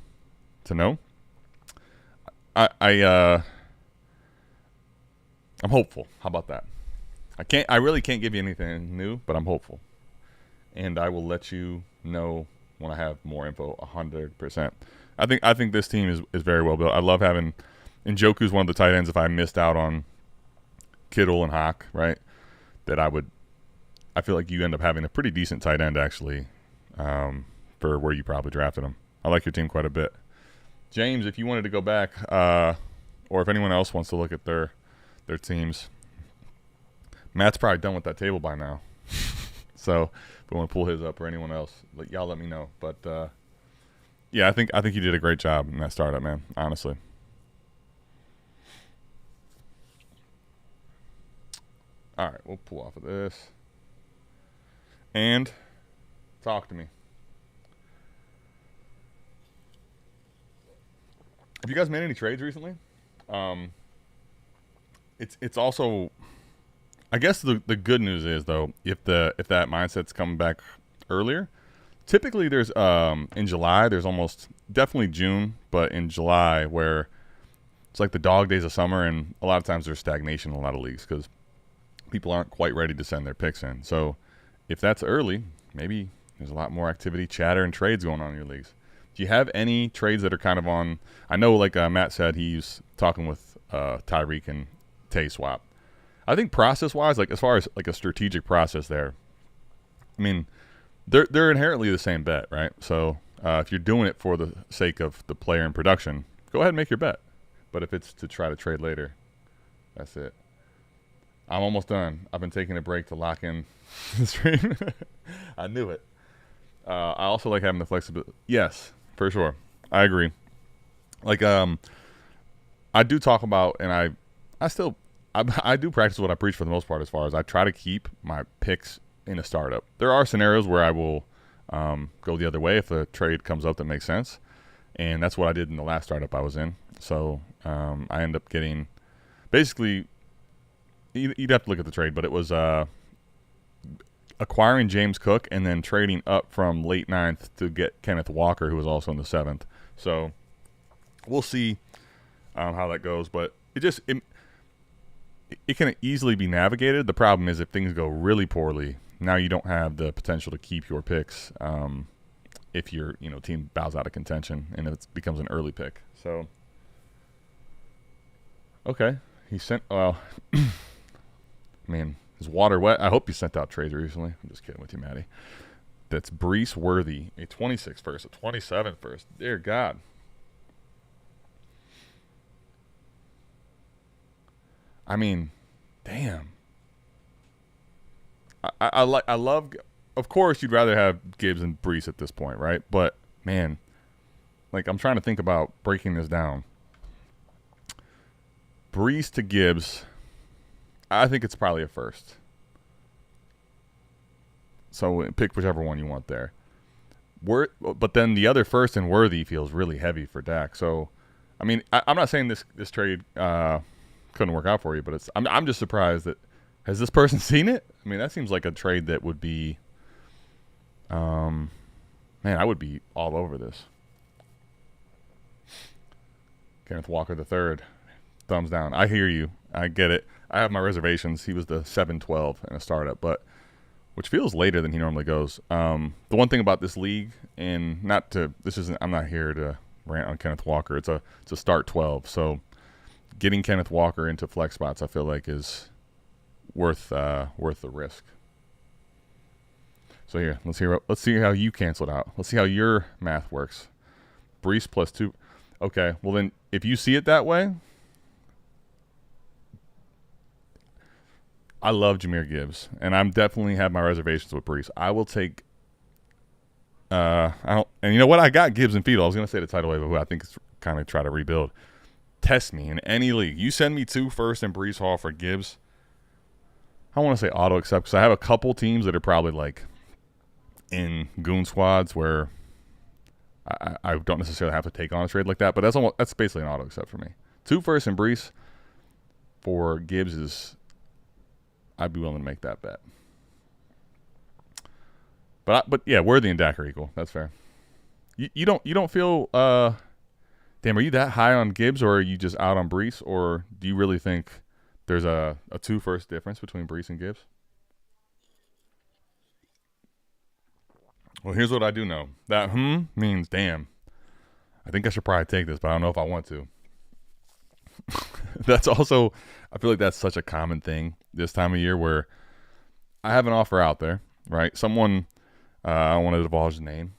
to know. I'm hopeful. How about that? I really can't give you anything new, but I'm hopeful. And I will let you know when I have more info 100%. I think this team is very well built. I love having Njoku's one of the tight ends if I missed out on Kittle and Hawk, right? I feel like you end up having a pretty decent tight end actually for where you probably drafted him. I like your team quite a bit. James, if you wanted to go back, or if anyone else wants to look at their teams, Matt's probably done with that table by now. So if we want to pull his up or anyone else, y'all let me know. But yeah, I think you did a great job in that startup, man. Honestly. All right, we'll pull off of this and talk to me. Have you guys made any trades recently? It's also, I guess the good news is though, if that mindset's coming back earlier, typically there's in July there's almost definitely June, but in July where it's like the dog days of summer, and a lot of times there's stagnation in a lot of leagues because people aren't quite ready to send their picks in. So if that's early, maybe there's a lot more activity, chatter, and trades going on in your leagues. Do you have any trades that are kind of on? I know, like Matt said, he's talking with Tyreek and Tay swap. I think process-wise, like as far as like a strategic process there, I mean, they're inherently the same bet, right? So if you're doing it for the sake of the player and production, go ahead and make your bet. But if it's to try to trade later, that's it. I'm almost done. I've been taking a break to lock in the stream. I knew it. I also like having the flexibility. Yes, for sure. I agree. Like, I do talk about, and I do practice what I preach for the most part, as far as I try to keep my picks in a startup. There are scenarios where I will go the other way if a trade comes up that makes sense. And that's what I did in the last startup I was in. So I end up getting, basically, you'd have to look at the trade, but it was acquiring James Cook and then trading up from late 9th to get Kenneth Walker, who was also in the 7th. So we'll see how that goes. But it can easily be navigated. The problem is if things go really poorly, now you don't have the potential to keep your picks if your team bows out of contention and it becomes an early pick. So, okay. He sent, well, man, is water wet? I hope you sent out trades recently. I'm just kidding with you, Maddie. That's Brees Worthy, a 26 first, a 27 first. Dear God. I mean, damn. I love. Of course, you'd rather have Gibbs and Brees at this point, right? But man, like I'm trying to think about breaking this down. Brees to Gibbs, I think it's probably a first. So pick whichever one you want there. But then the other first and Worthy feels really heavy for Dak. So, I mean, I'm not saying this trade couldn't work out for you, but I'm just surprised that has this person seen it? I mean, that seems like a trade that would be, man, I would be all over this. Kenneth Walker III, thumbs down. I hear you. I get it. I have my reservations. He was the 7-12 in a startup, but which feels later than he normally goes. The one thing about this league, and I'm not here to rant on Kenneth Walker. It's a start 12, so getting Kenneth Walker into flex spots, I feel like is worth the risk. So here, let's see how you cancel it out. Let's see how your math works. Brees plus 2. Okay, well then, if you see it that way, I love Jahmyr Gibbs, and I'm definitely have my reservations with Brees. I will take. And you know what? I got Gibbs and Fiedel. I was going to say the title wave, who I think is kind of try to rebuild. Test me in any league. You send me 2 first and Brees Hall for Gibbs. I want to say auto accept because I have a couple teams that are probably like in goon squads where I don't necessarily have to take on a trade like that, but that's basically an auto accept for me. 2 first and Brees for Gibbs is. I'd be willing to make that bet. But yeah, Worthy and Dak are equal. That's fair. You don't feel damn, are you that high on Gibbs, or are you just out on Brees, or do you really think there's a 2 first difference between Brees and Gibbs? Well, here's what I do know. That means damn. I think I should probably take this, but I don't know if I want to. That's also, I feel like that's such a common thing this time of year where I have an offer out there, right? Someone, I don't want to divulge the name,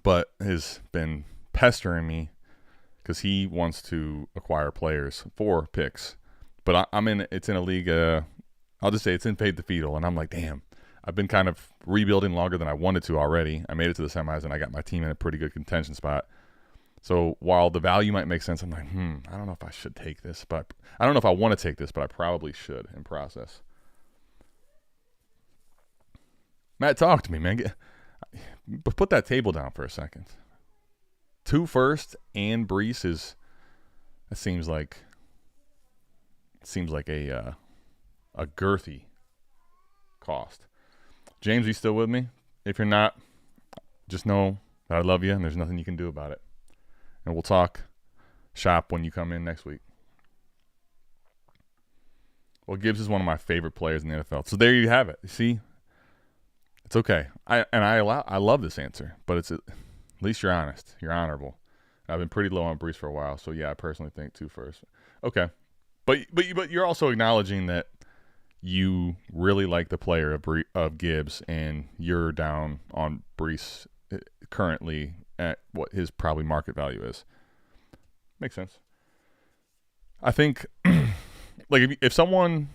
but has been pestering me because he wants to acquire players for picks. But it's in a league. I'll just say it's in Fade the Fetal, and I'm like, damn. I've been kind of rebuilding longer than I wanted to already. I made it to the semis, and I got my team in a pretty good contention spot. So while the value might make sense, I'm like, I don't know if I should take this, but I don't know if I want to take this, but I probably should in process. Matt, talk to me, man. Put that table down for a second. 2 first and Brees it seems like a girthy cost. James, are you still with me? If you're not, just know that I love you and there's nothing you can do about it. And we'll talk shop when you come in next week. Well, Gibbs is one of my favorite players in the NFL. So there you have it. You see? It's okay. I love this answer, but it's at least you're honest. You're honorable. I've been pretty low on Brees for a while, so yeah, I personally think 2 first. Okay. But you're also acknowledging that you really like the player of Gibbs, and you're down on Brees currently at what his probably market value is. Makes sense. I think, like, if someone,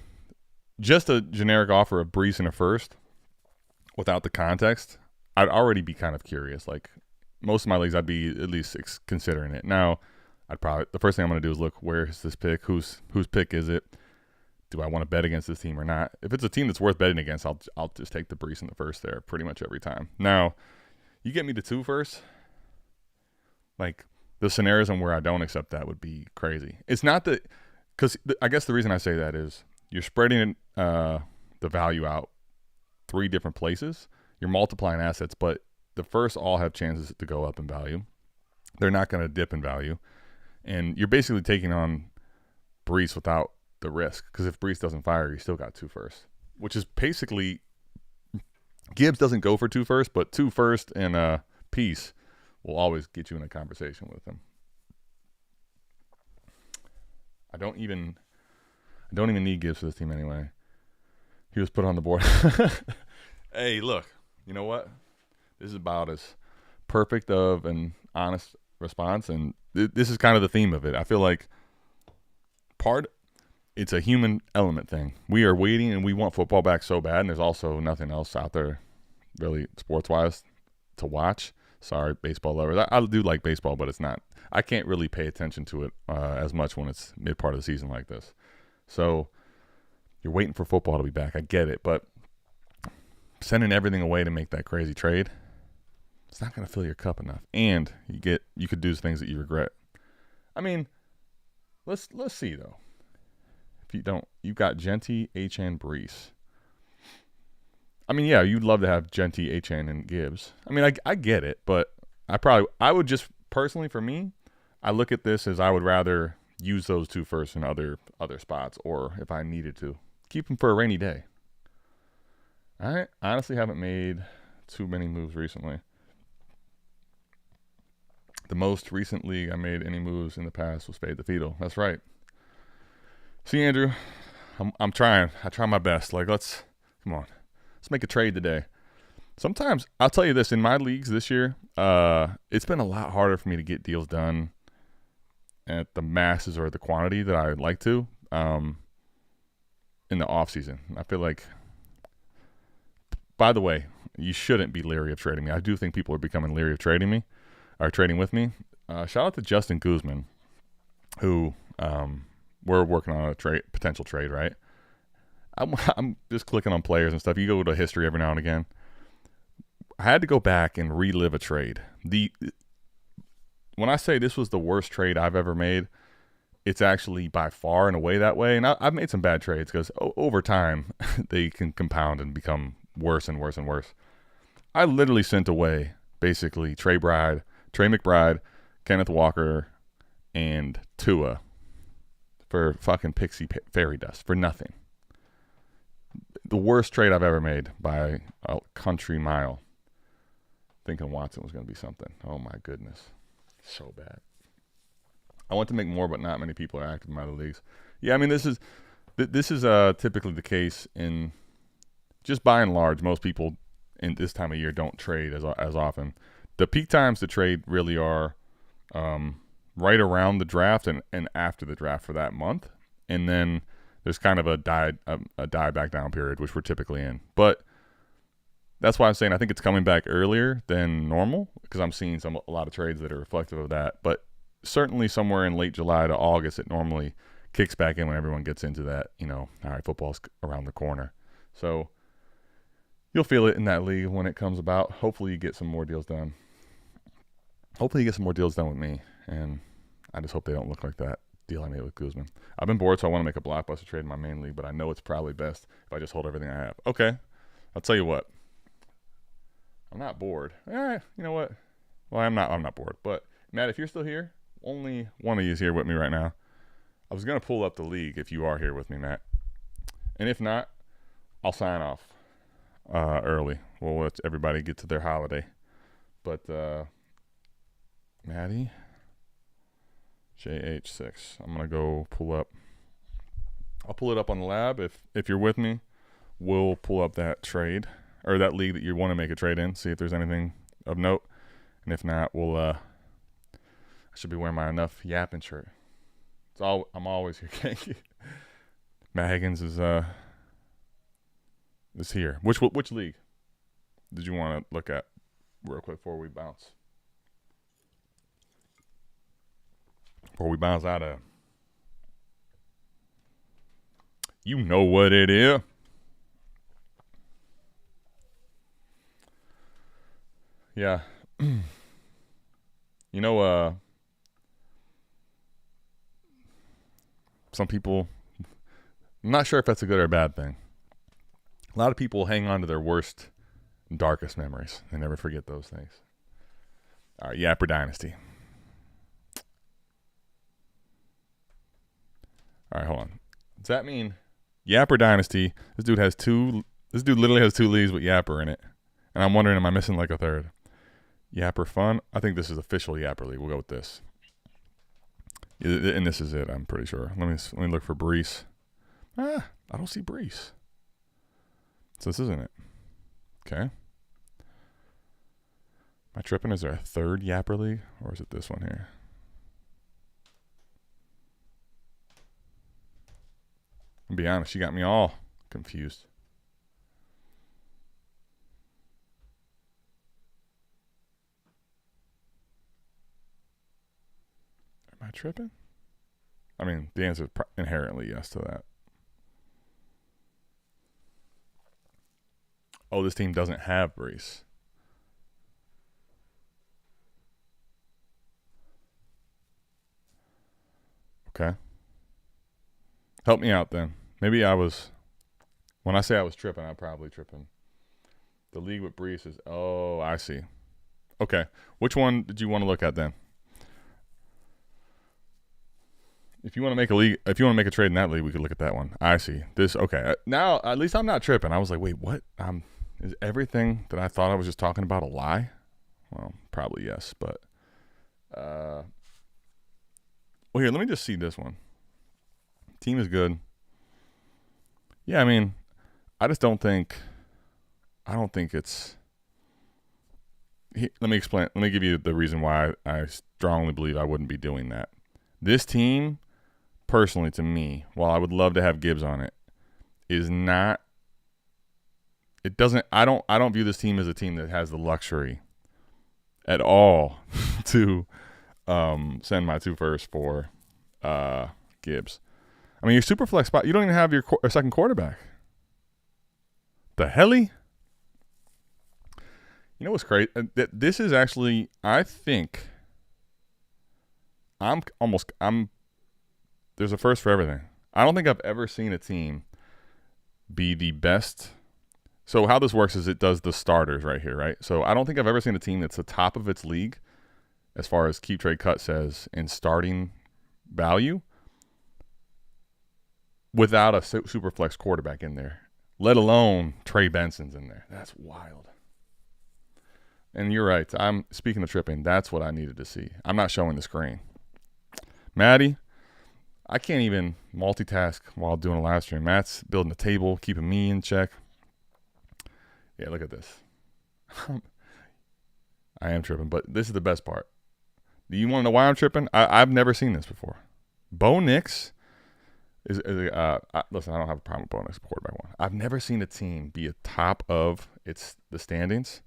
just a generic offer of Brees in a first without the context, I'd already be kind of curious. Like, most of my leagues, I'd be at least considering it. Now, the first thing I'm going to do is look, where is this pick? Whose pick is it? Do I want to bet against this team or not? If it's a team that's worth betting against, I'll just take the Brees in the first there pretty much every time. Now, you get me to 2 first, like, the scenarios where I don't accept that would be crazy. It's not that, because I guess the reason I say that is you're spreading the value out 3 different places. You're multiplying assets, but the first all have chances to go up in value. They're not going to dip in value. And you're basically taking on Brees without the risk, because if Brees doesn't fire, you still got 2 first, which is basically, Gibbs doesn't go for 2 first, but 2 first and a piece will always get you in a conversation with him. I don't even need Gibbs for this team anyway. He was put on the board. Hey, look, you know what? This is about as perfect of an honest response, and this is kind of the theme of it. I feel like it's a human element thing. We are waiting, and we want football back so bad, and there's also nothing else out there really sports-wise to watch. Sorry, baseball lovers. I do like baseball, but it's not. I can't really pay attention to it as much when it's mid-part of the season like this. So you're waiting for football to be back. I get it, but sending everything away to make that crazy trade, it's not going to fill your cup enough. And you could do things that you regret. I mean, let's see, though. If you don't, you've got Genty, Achane, Brees. I mean, yeah, you'd love to have Genty, Achane, and Gibbs. I mean, I get it, but I would just, personally for me, I look at this as I would rather use those 2 first in other spots, or if I needed to, keep them for a rainy day. I honestly haven't made too many moves recently. The most recent league I made any moves in the past was Fade the Fetal. That's right. See, Andrew, I'm trying. I try my best. Like, come on. Let's make a trade today. Sometimes, I'll tell you this, in my leagues this year, it's been a lot harder for me to get deals done at the masses or the quantity that I'd like to in the off season. I feel like, by the way, you shouldn't be leery of trading me. I do think people are becoming leery of trading me, or trading with me. Shout out to Justin Guzman, who we're working on a potential trade, right? I'm just clicking on players and stuff. You go to history every now and again. I had to go back and relive a trade. When I say this was the worst trade I've ever made, it's actually by far and away that way. And I've made some bad trades because over time they can compound and become worse and worse and worse. I literally sent away basically Trey McBride, Kenneth Walker, and Tua for fucking pixie fairy dust for nothing. The worst trade I've ever made by a country mile. Thinking Watson was going to be something. Oh my goodness. So bad. I want to make more, but not many people are active in my other leagues. Yeah, I mean, this is typically the case in, just by and large, most people in this time of year don't trade as often. The peak times to trade really are right around the draft and after the draft for that month. And then there's kind of a die back down period, which we're typically in. But that's why I'm saying I think it's coming back earlier than normal because I'm seeing a lot of trades that are reflective of that. But certainly somewhere in late July to August, it normally kicks back in when everyone gets into that, all right, football's around the corner. So you'll feel it in that league when it comes about. Hopefully you get some more deals done. Hopefully you get some more deals done with me. And I just hope they don't look like that deal I made with Guzman. I've been bored, so I want to make a Blockbuster trade in my main league, but I know it's probably best if I just hold everything I have. Okay, I'll tell you what. I'm not bored. You know what? Well, I'm not bored. But, Matt, if you're still here, only one of you is here with me right now. I was going to pull up the league if you are here with me, Matt. And if not, I'll sign off early. We'll let everybody get to their holiday. But, Maddie, JH6. I'm going to go pull up. I'll pull it up on the lab. If you're with me, we'll pull up that trade. Or that league that you want to make a trade in, see if there's anything of note. And if not, I should be wearing my enough yapping shirt. I'm always here. Matt Higgins is here. Which league did you want to look at real quick before we bounce? Before we bounce out of, you know what it is. Yeah. Some people, I'm not sure if that's a good or a bad thing. A lot of people hang on to their worst, darkest memories. They never forget those things. All right, Yapper Dynasty. All right, hold on. Does that mean Yapper Dynasty, this dude literally has 2 leagues with Yapper in it. And I'm wondering, am I missing like a third? Yapper Fun. I think this is official Yapper League. We'll go with this. And this is it, I'm pretty sure. Let me look for Brees. I don't see Brees. So this isn't it. Okay. Am I tripping? Is there a third Yapper League? Or is it this one here? I'll be honest, you got me all confused. Am I tripping? I mean, the answer is inherently yes to that. Oh, this team doesn't have Brees. Okay. Help me out then. Maybe when I say I was tripping, I'm probably tripping. The league with Brees is, oh, I see. Okay. Which one did you want to look at then? If you want to make a trade in that league, we could look at that one. I see. This, okay. Now, at least I'm not tripping. I was like, wait, what? Is everything that I thought I was just talking about a lie? Well, probably yes, but well, here, let me just see this one. Team is good. Yeah, I mean, I don't think it's let me explain. Let me give you the reason why I strongly believe I wouldn't be doing that. This team, personally to me, while I would love to have Gibbs on it, is not. It doesn't. I don't view this team as a team that has the luxury at all to send my 2 firsts for Gibbs. I mean, your super flex spot, you don't even have your second quarterback. The helly? You know what's crazy? This is actually, I think, there's a first for everything. I don't think I've ever seen a team be the best. So how this works is it does the starters right here, right? So I don't think I've ever seen a team that's the top of its league as far as Keep Trade Cut says in starting value without a super flex quarterback in there, let alone Trey Benson's in there. That's wild. And you're right. I'm speaking of tripping. That's what I needed to see. I'm not showing the screen. Maddie, I can't even multitask while doing a live stream. Matt's building a table, keeping me in check. Yeah, look at this. I am tripping, but this is the best part. Do you want to know why I'm tripping? I've never seen this before. Bo Nix listen, I don't have a problem with Bo Nix quarterback one. I've never seen a team be a top of the standings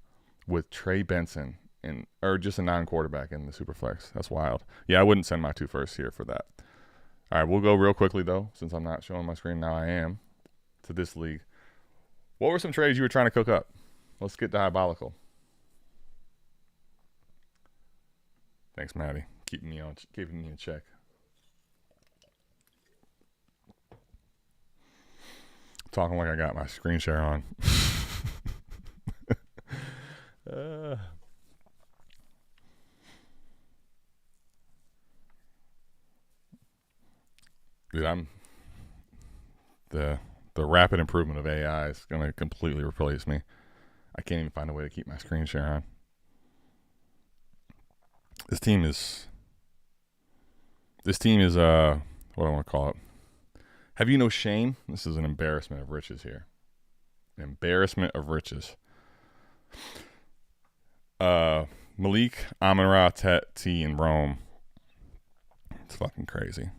with Trey Benson or just a non-quarterback in the Superflex. That's wild. Yeah, I wouldn't send my 2 firsts here for that. All right, we'll go real quickly though, since I'm not showing my screen now. I am to this league. What were some trades you were trying to cook up? Let's get diabolical. Thanks, Maddie. Keeping me in check. Talking like I got my screen share on. Dude, I'm the rapid improvement of AI is going to completely replace me. I can't even find a way to keep my screen share on. This team is what do I want to call it? Have you no shame? This is an embarrassment of riches here. An embarrassment of riches. Malik, Amon-Ra, T, and Rome. It's fucking crazy.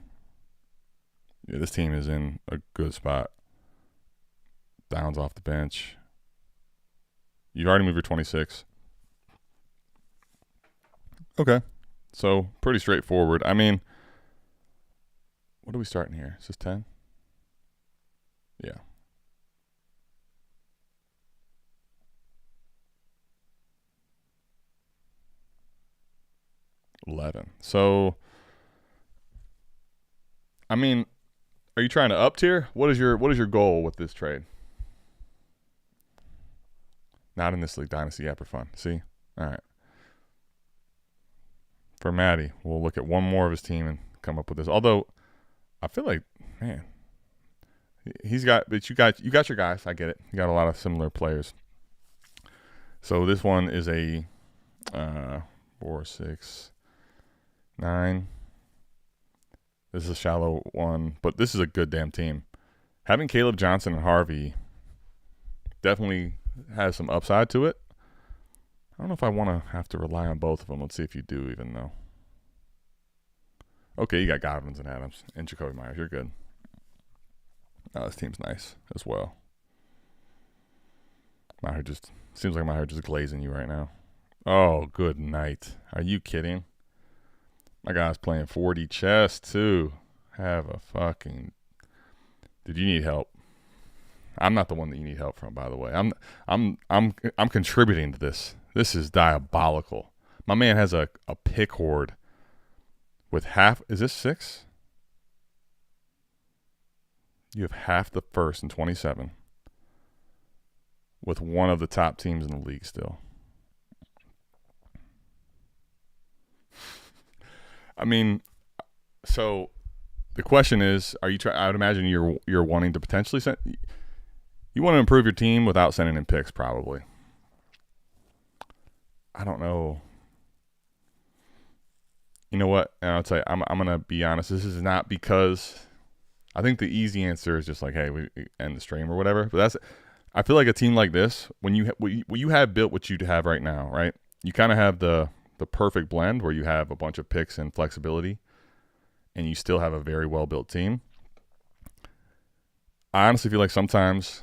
Yeah, this team is in a good spot. Downs off the bench. You've already moved your 26. Okay. So, pretty straightforward. I mean, what are we starting here? Is this 10? Yeah. $11. So, I mean, are you trying to up tier? What is your goal with this trade? Not in this league. Dynasty app for fun. See? All right. For Maddie, we'll look at one more of his team and come up with this. Although, I feel like, man, you got your guys. I get it. You got a lot of similar players. So this one is a 4, 6, 9. This is a shallow one, but this is a good damn team. Having Caleb Johnson and Harvey definitely has some upside to it. I don't know if I want to have to rely on both of them. Let's see if you do even though. Okay, you got Godwins and Adams and Jacoby Myers. You're good. Oh, this team's nice as well. Seems like Maher just glazing you right now. Oh, good night. Are you kidding? My guy's playing 4D chess too. Have a fucking. Did you need help? I'm not the one that you need help from, by the way. I'm contributing to this. This is diabolical. My man has a pick horde with half. Is this 6? You have half the first and 27 with one of the top teams in the league still. I mean, so the question is, are you trying? I would imagine you're wanting to potentially send. You want to improve your team without sending in picks, probably. I don't know. You know what? And I'll tell you, I'm gonna be honest. This is not because I think the easy answer is just like, hey, we end the stream or whatever. But I feel like a team like this, when you have built what you have right now, right? You kind of have the perfect blend where you have a bunch of picks and flexibility, and you still have a very well built team. I honestly feel like sometimes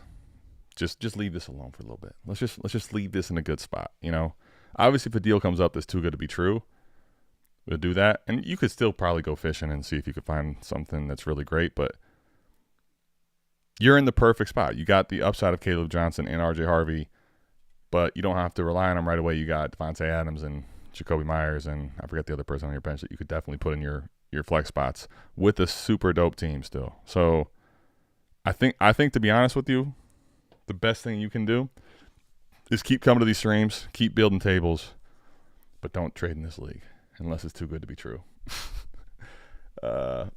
just leave this alone for a little bit. Let's just leave this in a good spot. You know, obviously if a deal comes up that's too good to be true, we'll do that, and you could still probably go fishing and see if you could find something that's really great. But you're in the perfect spot. You got the upside of Caleb Johnson and RJ Harvey, but you don't have to rely on them right away. You got Devontae Adams and Jacoby Myers, and I forget the other person on your bench that you could definitely put in your flex spots with a super dope team still. So I think to be honest with you, the best thing you can do is keep coming to these streams, keep building tables, but don't trade in this league unless it's too good to be true. Man,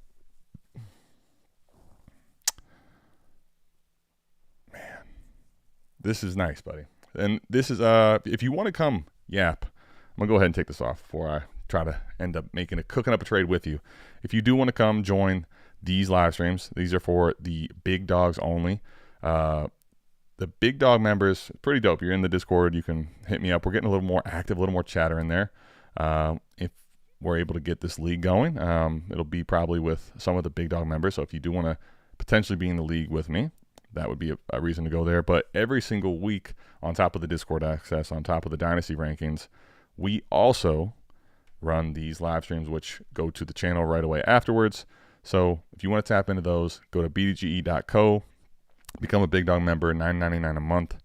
this is nice, buddy. And this is if you want to come yap, I'm going to go ahead and take this off before I try to end up cooking up a trade with you. If you do want to come join these live streams, these are for the big dogs only. The big dog members, pretty dope. You're in the Discord. You can hit me up. We're getting a little more active, a little more chatter in there. If we're able to get this league going. It'll be probably with some of the big dog members. So if you do want to potentially be in the league with me, that would be a reason to go there. But every single week, on top of the Discord access, on top of the Dynasty rankings, we also run these live streams, which go to the channel right away afterwards. So if you want to tap into those, go to bdge.co, become a big dog member, $9.99 a month.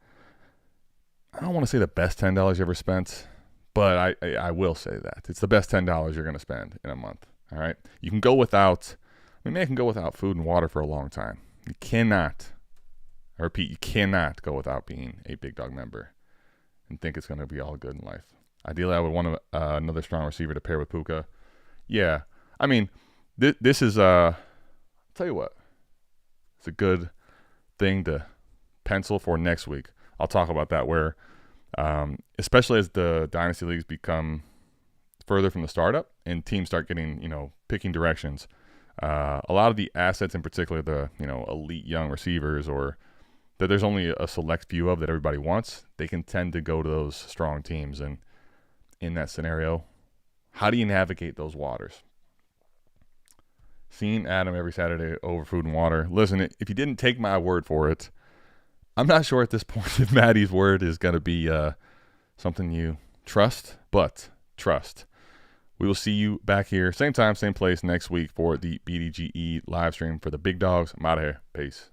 I don't want to say the best $10 you ever spent, but I will say that. It's the best $10 you're going to spend in a month. All right. You can go without, I can go without food and water for a long time. You cannot, I repeat, you cannot go without being a big dog member and think it's going to be all good in life. Ideally, I would want another strong receiver to pair with Puka. Yeah. This is, I'll tell you what, it's a good thing to pencil for next week. I'll talk about that where, especially as the Dynasty leagues become further from the startup and teams start getting, picking directions. A lot of the assets in particular, the, elite young receivers or that there's only a select few of that everybody wants, they can tend to go to those strong teams. And in that scenario, how do you navigate those waters? Seeing Adam every Saturday over food and water. Listen, if you didn't take my word for it, I'm not sure at this point if Maddie's word is going to be something you trust, but trust. We will see you back here, same time, same place next week for the BDGE live stream for the big dogs. I'm out of here. Peace.